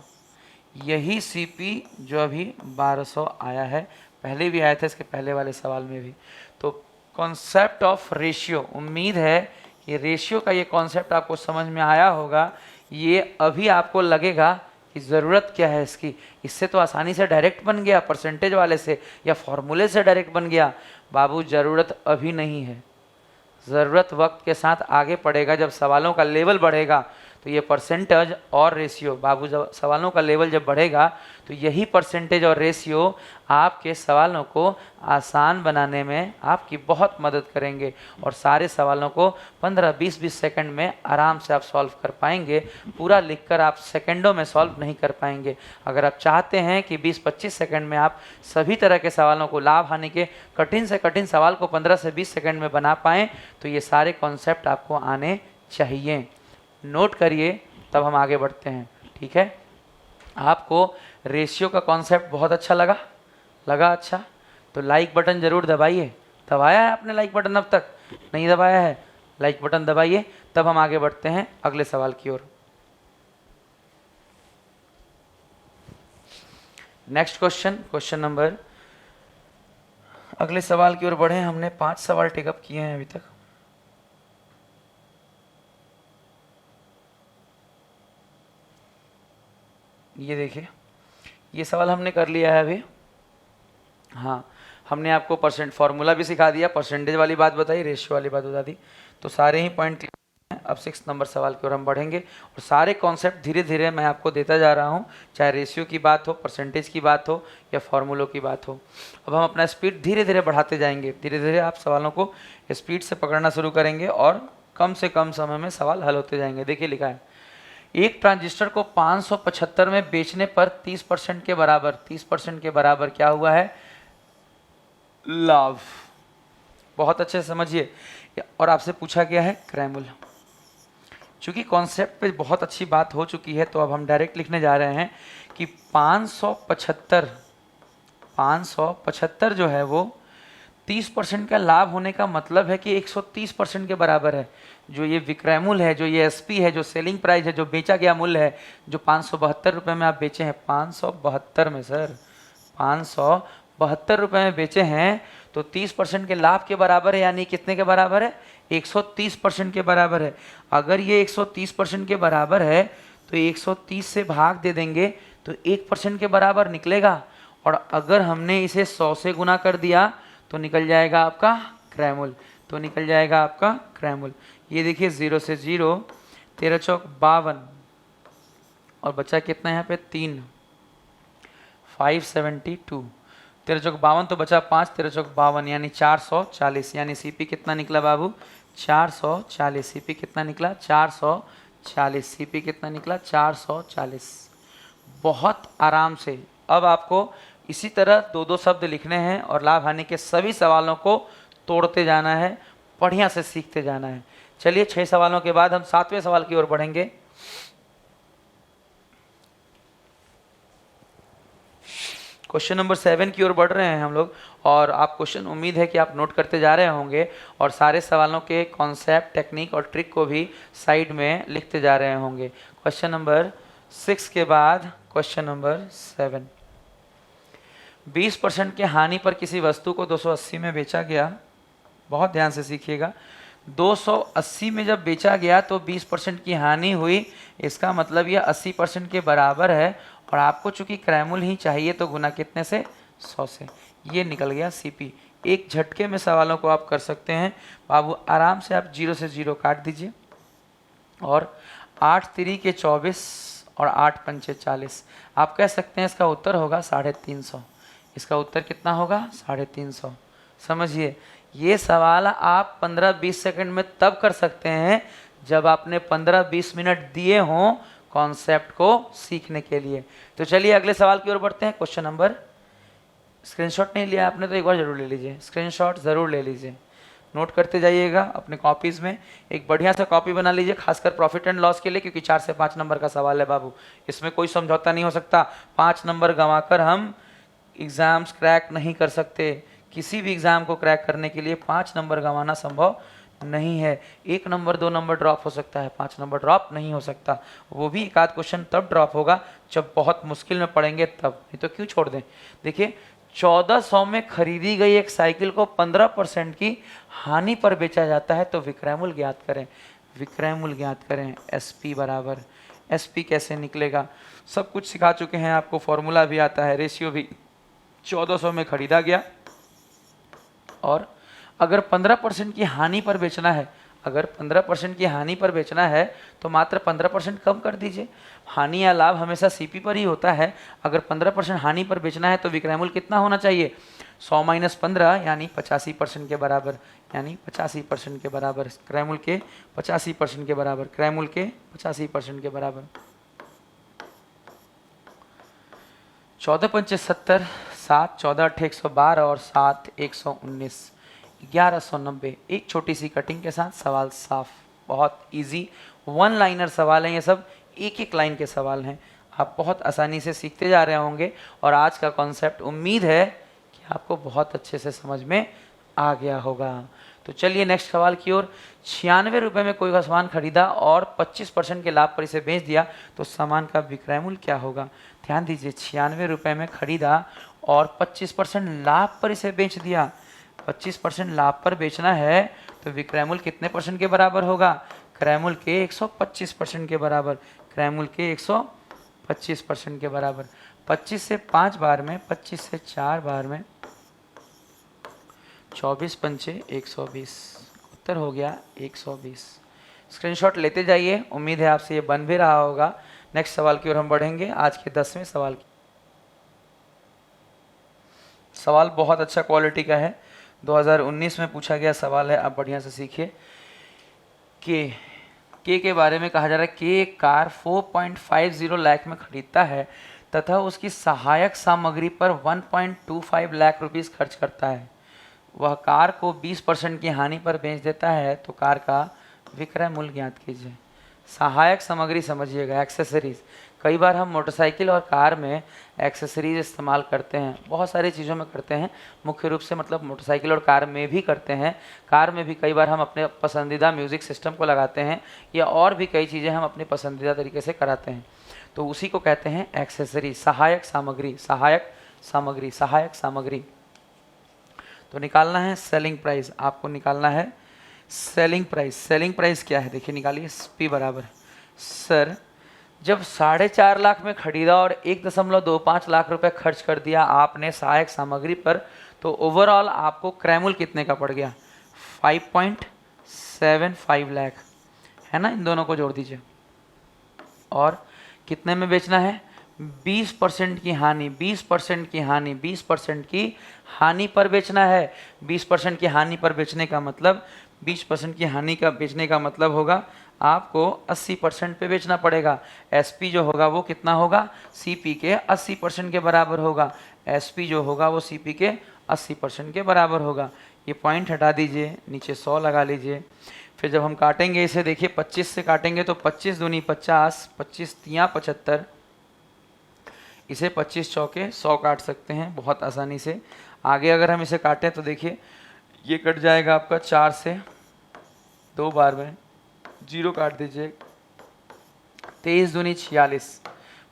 S1: यही सीपी जो अभी 1200 आया है, पहले भी आया था इसके पहले वाले सवाल में भी। तो कॉन्सेप्ट ऑफ रेशियो, उम्मीद है कि रेशियो का ये कॉन्सेप्ट आपको समझ में आया होगा। ये अभी आपको लगेगा कि ज़रूरत क्या है इसकी, इससे तो आसानी से डायरेक्ट बन गया, परसेंटेज वाले से या फॉर्मूले से डायरेक्ट बन गया। बाबू ज़रूरत अभी नहीं है, ज़रूरत वक्त के साथ आगे पड़ेगा। जब सवालों का लेवल बढ़ेगा तो ये परसेंटेज और रेशियो, बाबू जब सवालों का लेवल जब बढ़ेगा तो यही परसेंटेज और रेशियो आपके सवालों को आसान बनाने में आपकी बहुत मदद करेंगे और सारे सवालों को 15-20 सेकंड में आराम से आप सॉल्व कर पाएंगे। पूरा लिखकर आप सेकंडों में सॉल्व नहीं कर पाएंगे। अगर आप चाहते हैं कि 20-25 सेकंड में आप सभी तरह के सवालों को, लाभ हानि के कठिन से कठिन सवाल को 15 से 20 सेकंड में बना पाएँ, तो ये सारे कॉन्सेप्ट आपको आने चाहिए। नोट करिए, तब हम आगे बढ़ते हैं। ठीक है, आपको रेशियो का कॉन्सेप्ट बहुत अच्छा लगा? अच्छा, तो लाइक बटन जरूर दबाइए। दबाया है आपने लाइक बटन? अब तक नहीं दबाया है, लाइक बटन दबाइए। तब हम आगे बढ़ते हैं अगले सवाल की ओर। नेक्स्ट क्वेश्चन नंबर, अगले सवाल की ओर बढ़े। हमने 5 सवाल टेकअप किए हैं अभी तक। ये देखिए, ये सवाल हमने कर लिया है अभी। हाँ, हमने आपको परसेंट फॉर्मूला भी सिखा दिया, परसेंटेज वाली बात बताई, रेशियो वाली बात बता दी, तो सारे ही पॉइंट क्लियर हैं। अब 6 नंबर सवाल की ओर हम बढ़ेंगे और सारे कॉन्सेप्ट धीरे धीरे मैं आपको देता जा रहा हूँ, चाहे रेशियो की बात हो, परसेंटेज की बात हो या फॉर्मूलों की बात हो। अब हम अपना स्पीड धीरे धीरे बढ़ाते जाएंगे। धीरे धीरे आप सवालों को स्पीड से पकड़ना शुरू करेंगे और कम से कम समय में सवाल हल होते जाएंगे। देखिए लिखा है, एक ट्रांजिस्टर को 575 में बेचने पर 30% के बराबर, 30% के बराबर क्या हुआ है? लाभ। बहुत अच्छे से समझिए। और आपसे पूछा गया है क्रैमल। चूंकि कॉन्सेप्ट पे बहुत अच्छी बात हो चुकी है, तो अब हम डायरेक्ट लिखने जा रहे हैं कि 575 जो है वो 30% का लाभ होने का मतलब है कि 130% के बराबर है। जो ये विक्रयमूल्य है, जो ये एसपी है, जो सेलिंग प्राइस है, जो बेचा गया मूल्य है, जो 572 रुपये में आप बेचे हैं, 572 में सर 572 रुपये में बेचे हैं, तो 30% के लाभ के बराबर है। यानी कितने के बराबर है? 130% के बराबर है। अगर ये 130% के बराबर है तो 130 से भाग दे देंगे तो 1% के बराबर निकलेगा। और अगर हमने इसे 100 से गुना कर दिया तो निकल जाएगा आपका क्रैमूल, तो निकल जाएगा आपका क्रैमूल। ये देखिए 0 से 0, 13 चौक 52 और बचा कितना यहाँ पे 3, 572, 13 चौक 52 तो बचा 5, 13 चौक 52 यानी 440। यानी सीपी कितना निकला बाबू? 440। सीपी कितना निकला? 440। सीपी कितना निकला? 440। बहुत आराम से अब आपको इसी तरह 2-2 शब्द लिखने हैं और लाभ हानि के सभी सवालों को तोड़ते जाना है, बढ़िया से सीखते जाना है। चलिए 6 सवालों के बाद हम 7वें सवाल की ओर बढ़ेंगे। क्वेश्चन नंबर 7 की ओर बढ़ रहे हैं हम लोग और आप क्वेश्चन, उम्मीद है कि आप नोट करते जा रहे होंगे और सारे सवालों के कॉन्सेप्ट, टेक्निक और ट्रिक को भी साइड में लिखते जा रहे होंगे। क्वेश्चन नंबर 6 के बाद क्वेश्चन नंबर 7। 20% के हानि पर किसी वस्तु को 280 में बेचा गया। बहुत ध्यान से सीखिएगा। 280 में जब बेचा गया तो 20% की हानि हुई, इसका मतलब यह 80% के बराबर है और आपको चूंकि क्रैमूल ही चाहिए तो गुना कितने से? 100 से। ये निकल गया सीपी। एक झटके में सवालों को आप कर सकते हैं बाबू। आराम से आप 0 से 0 काट दीजिए और 8 तिरी के 24 और 8 पंचे 40। आप कह सकते हैं इसका उत्तर होगा 350। इसका उत्तर कितना होगा? 350। समझिए, ये सवाल आप 15-20 सेकंड में तब कर सकते हैं जब आपने 15-20 मिनट दिए हों कॉन्सेप्ट को सीखने के लिए। तो चलिए अगले सवाल की ओर बढ़ते हैं। क्वेश्चन नंबर, स्क्रीनशॉट नहीं लिया आपने तो एक बार जरूर ले लीजिए, स्क्रीनशॉट जरूर ले लीजिए, नोट करते जाइएगा अपने कॉपीज़ में। एक बढ़िया सा कॉपी बना लीजिए, खासकर प्रॉफिट एंड लॉस के लिए, क्योंकि 4 से 5 नंबर का सवाल है बाबू। इसमें कोई समझौता नहीं हो सकता। 5 नंबर गंवाकर हम एग्ज़ाम्स क्रैक नहीं कर सकते। किसी भी एग्ज़ाम को क्रैक करने के लिए 5 नंबर गंवाना संभव नहीं है। 1 नंबर 2 नंबर ड्रॉप हो सकता है, 5 नंबर ड्रॉप नहीं हो सकता। वो भी एक आध क्वेश्चन तब ड्रॉप होगा जब बहुत मुश्किल में पड़ेंगे तब, नहीं तो क्यों छोड़ दें। देखिए 1400 में खरीदी गई एक साइकिल को 15% की हानि पर बेचा जाता है, तो विक्रयमूल्य ज्ञात करें। विक्रयमूल्य ज्ञात करें। एसपी बराबर, एसपी कैसे निकलेगा सब कुछ सिखा चुके हैं आपको, फॉर्मूला भी आता है, रेशियो भी। 1400 में खरीदा गया और अगर 15% की हानि पर बेचना है, अगर 15% की हानि पर बेचना है तो मात्र 15% कम कर दीजिए। हानि या लाभ हमेशा सीपी पर ही होता है। अगर 15% हानि पर बेचना है तो विक्रय मूल्य कितना होना चाहिए? 100 माइनस 15 यानी 85% के बराबर, यानी 85% के बराबर, क्रय मूल्य के 85% के बराबर, क्रय मूल्य के 85% के बराबर। 14 पंचे 70, 7 14 8 112 और 7 119, 1190। एक छोटी सी कटिंग के साथ सवाल साफ। बहुत इजी वन लाइनर सवाल हैं ये सब, एक एक लाइन के सवाल हैं। आप बहुत आसानी से सीखते जा रहे होंगे और आज का कॉन्सेप्ट उम्मीद है कि आपको बहुत अच्छे से समझ में आ गया होगा। तो चलिए नेक्स्ट सवाल की ओर। 96 रुपये में कोई सामान खरीदा और 25% के लाभ पर इसे बेच दिया तो सामान का विक्रय मूल्य क्या होगा? ध्यान दीजिए, 96 रुपये में खरीदा और 25% लाभ पर इसे बेच दिया। 25% लाभ पर बेचना है तो विक्रय मूल्य कितने परसेंट के बराबर होगा? क्रय मूल्य के 125% के बराबर, क्रय मूल्य के 125% के बराबर। 25 से 5 बार में, 25 से 4 बार में 24 पंचे 120, उत्तर हो गया 120। स्क्रीनशॉट लेते जाइए, उम्मीद है आपसे ये बन भी रहा होगा। नेक्स्ट सवाल की ओर हम बढ़ेंगे, आज के 10वें सवाल की। सवाल बहुत अच्छा क्वालिटी का है, 2019 में पूछा गया सवाल है। आप बढ़िया से सीखिए। के बारे में कहा जा रहा है, के एक कार 4.50 लाख में खरीदता है तथा उसकी सहायक सामग्री पर 1.25 लाख रुपीस खर्च करता है। वह कार को 20% की हानि पर बेच देता है तो कार का विक्रय मूल्य ज्ञात कीजिए। सहायक सामग्री समझिएगा, एक्सेसरीज। कई बार हम मोटरसाइकिल और कार में एक्सेसरीज इस्तेमाल करते हैं, बहुत सारी चीज़ों में करते हैं, मुख्य रूप से मतलब मोटरसाइकिल और कार में भी करते हैं। कार में भी कई बार हम अपने पसंदीदा म्यूज़िक सिस्टम को लगाते हैं या और भी कई चीज़ें हम अपने पसंदीदा तरीके से कराते हैं, तो उसी को कहते हैं एक्सेसरीज, सहायक सामग्री, सहायक सामग्री, सहायक सामग्री। तो निकालना है सेलिंग प्राइस, आपको निकालना है सेलिंग प्राइस। सेलिंग प्राइस क्या है देखिए, निकालिए। पी बराबर, सर जब 4.5 लाख में खरीदा और 1.25 लाख रुपए खर्च कर दिया आपने सहायक सामग्री पर, तो ओवरऑल आपको क्रय मूल्य कितने का पड़ गया? 5.75 लाख, है ना। इन दोनों को जोड़ दीजिए। और कितने में बेचना है? 20% की हानि, 20% की हानि, 20% की हानि पर बेचना है। 20% की हानि पर बेचने का मतलब, 20% की हानि का बेचने का मतलब होगा आपको 80% पे बेचना पड़ेगा। एसपी जो होगा वो कितना होगा? सीपी के 80% के बराबर होगा। एसपी जो होगा वो सीपी के 80% के बराबर होगा। ये पॉइंट हटा दीजिए, नीचे 100 लगा लीजिए। फिर जब हम काटेंगे इसे, देखिए 25 से काटेंगे तो 25 दूनी 50, 25 तियाँ 75, इसे 25 चौके 100 काट सकते हैं बहुत आसानी से। आगे अगर हम इसे काटें तो देखिए ये कट जाएगा आपका 4 से 2 बार में, 0 काट दीजिए। 23 दूनी 46,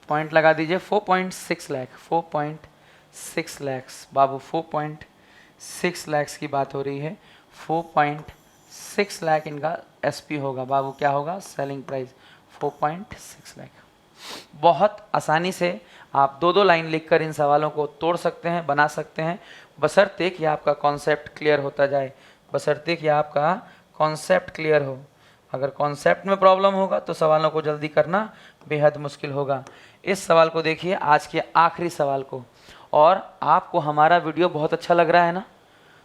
S1: पॉइंट लगा दीजिए। 4.6 लाख, 4.6 लाख बाबू, 4.6 लाख की बात हो रही है। 4.6 लाख इनका एसपी होगा बाबू, क्या होगा? Selling price 4.6 lakh. बहुत आसानी से आप 2-2 लाइन लिखकर इन सवालों को तोड़ सकते हैं, बना सकते हैं, बशर्ते कि आपका कॉन्सेप्ट क्लियर होता जाए, बशर्ते कि आपका कॉन्सेप्ट क्लियर हो। अगर कॉन्सेप्ट में प्रॉब्लम होगा तो सवालों को जल्दी करना बेहद मुश्किल होगा। इस सवाल को देखिए, आज के आखिरी सवाल को। और आपको हमारा वीडियो बहुत अच्छा लग रहा है ना,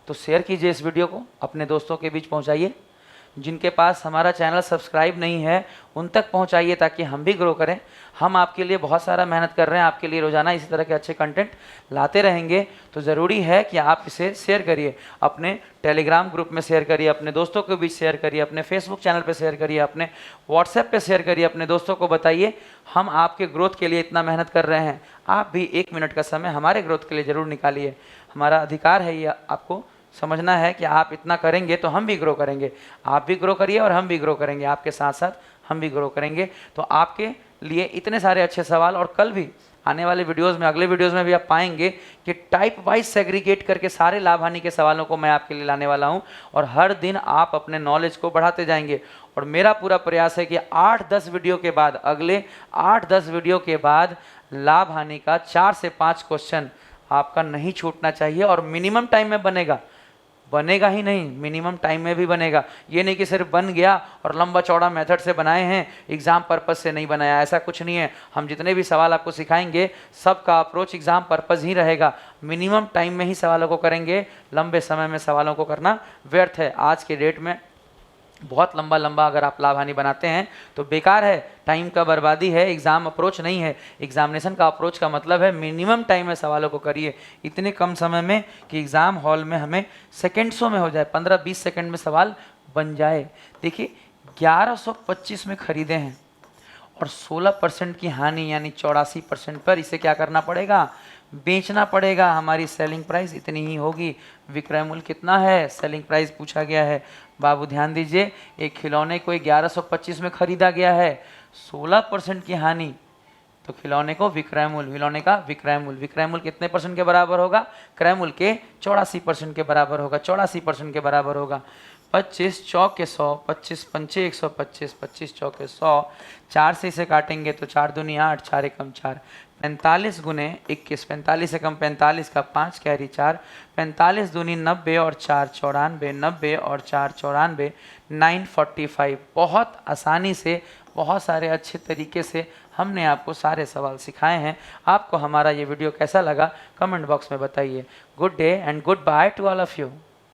S1: तो शेयर कीजिए इस वीडियो को, अपने दोस्तों के बीच पहुंचाइए। जिनके पास हमारा चैनल सब्सक्राइब नहीं है उन तक पहुंचाइए ताकि हम भी ग्रो करें। हम आपके लिए बहुत सारा मेहनत कर रहे हैं, आपके लिए रोजाना इसी तरह के अच्छे कंटेंट लाते रहेंगे। तो ज़रूरी है कि आप इसे शेयर करिए, अपने टेलीग्राम ग्रुप में शेयर करिए, अपने दोस्तों के बीच शेयर करिए, अपने फेसबुक चैनल पर शेयर करिए, अपने व्हाट्सएप पे शेयर करिए, अपने दोस्तों को बताइए हम आपके ग्रोथ के लिए इतना मेहनत कर रहे हैं। आप भी 1 मिनट का समय हमारे ग्रोथ के लिए ज़रूर निकालिए। हमारा अधिकार है ये, आपको समझना है कि आप इतना करेंगे तो हम भी ग्रो करेंगे। आप भी ग्रो करिए और हम भी ग्रो करेंगे, आपके साथ साथ हम भी ग्रो करेंगे। तो आपके लिए इतने सारे अच्छे सवाल, और कल भी आने वाले वीडियोस में, अगले वीडियोस में भी आप पाएंगे कि टाइप वाइज सेग्रीगेट करके सारे लाभ हानि के सवालों को मैं आपके लिए लाने वाला हूं। और हर दिन आप अपने नॉलेज को बढ़ाते जाएंगे। और मेरा पूरा प्रयास है कि 8-10 वीडियो के बाद, अगले 8-10 वीडियो के बाद लाभ हानि का 4 से 5 क्वेश्चन आपका नहीं छूटना चाहिए और मिनिमम टाइम में बनेगा। बनेगा ही नहीं, मिनिमम टाइम में भी बनेगा। ये नहीं कि सिर्फ बन गया और लंबा चौड़ा मेथड से बनाए हैं, एग्जाम पर्पस से नहीं बनाया, ऐसा कुछ नहीं है। हम जितने भी सवाल आपको सिखाएंगे सबका अप्रोच एग्जाम पर्पस ही रहेगा। मिनिमम टाइम में ही सवालों को करेंगे, लंबे समय में सवालों को करना व्यर्थ है। आज के डेट में बहुत लंबा लंबा अगर आप लाभ हानि बनाते हैं तो बेकार है, टाइम का बर्बादी है, एग्जाम अप्रोच नहीं है। एग्जामिनेशन का अप्रोच का मतलब है मिनिमम टाइम में सवालों को करिए, इतने कम समय में कि एग्जाम हॉल में हमें सेकेंड्सों में हो जाए, 15-20 सेकंड में सवाल बन जाए। देखिए 1125 में खरीदे हैं और 16% की हानि यानी 84% पर इसे क्या करना पड़ेगा, बेचना पड़ेगा। हमारी सेलिंग प्राइस इतनी ही होगी। विक्रय मूल्य कितना है, सेलिंग प्राइस पूछा गया है। बाबू ध्यान दीजिए, एक खिलौने को 1125 में खरीदा गया है, 16% की हानि, तो खिलौने को विक्रय मूल्य, खिलौने का विक्रय मूल्य कितने परसेंट के बराबर होगा, क्रय मूल्य के 84% के बराबर होगा, 84% के बराबर होगा। 25 चौके 100, 25 पंचे 125, 25 चौके 100, 4 से इसे काटेंगे तो 4 दूनी 8, 4 एकम 4, 45 गुने 21, 45 एकम 45 का 5 कैरी 4, 45 दूनी 90 और 4 94, 90 और 4 94, 945। बहुत आसानी से, बहुत सारे अच्छे तरीके से हमने आपको सारे सवाल सिखाए हैं। आपको हमारा ये वीडियो कैसा लगा कमेंट बॉक्स में बताइए। Good day and good by two all of you.